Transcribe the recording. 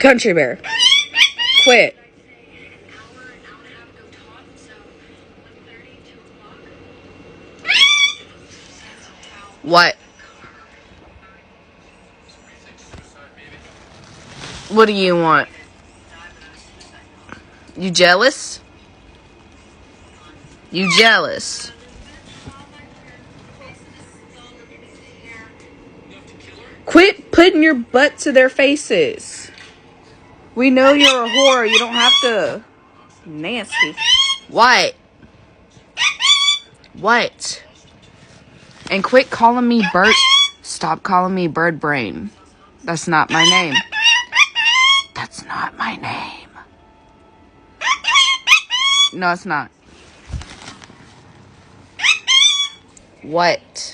Country Bear. Quit. What? What do you want? You jealous? You jealous? Quit putting your butt to their faces. We know you're a whore. You don't have to. Nasty. What? What? And quit calling me Bird. Stop calling me Bird Brain. That's not my name. That's not my name. No, it's not. What?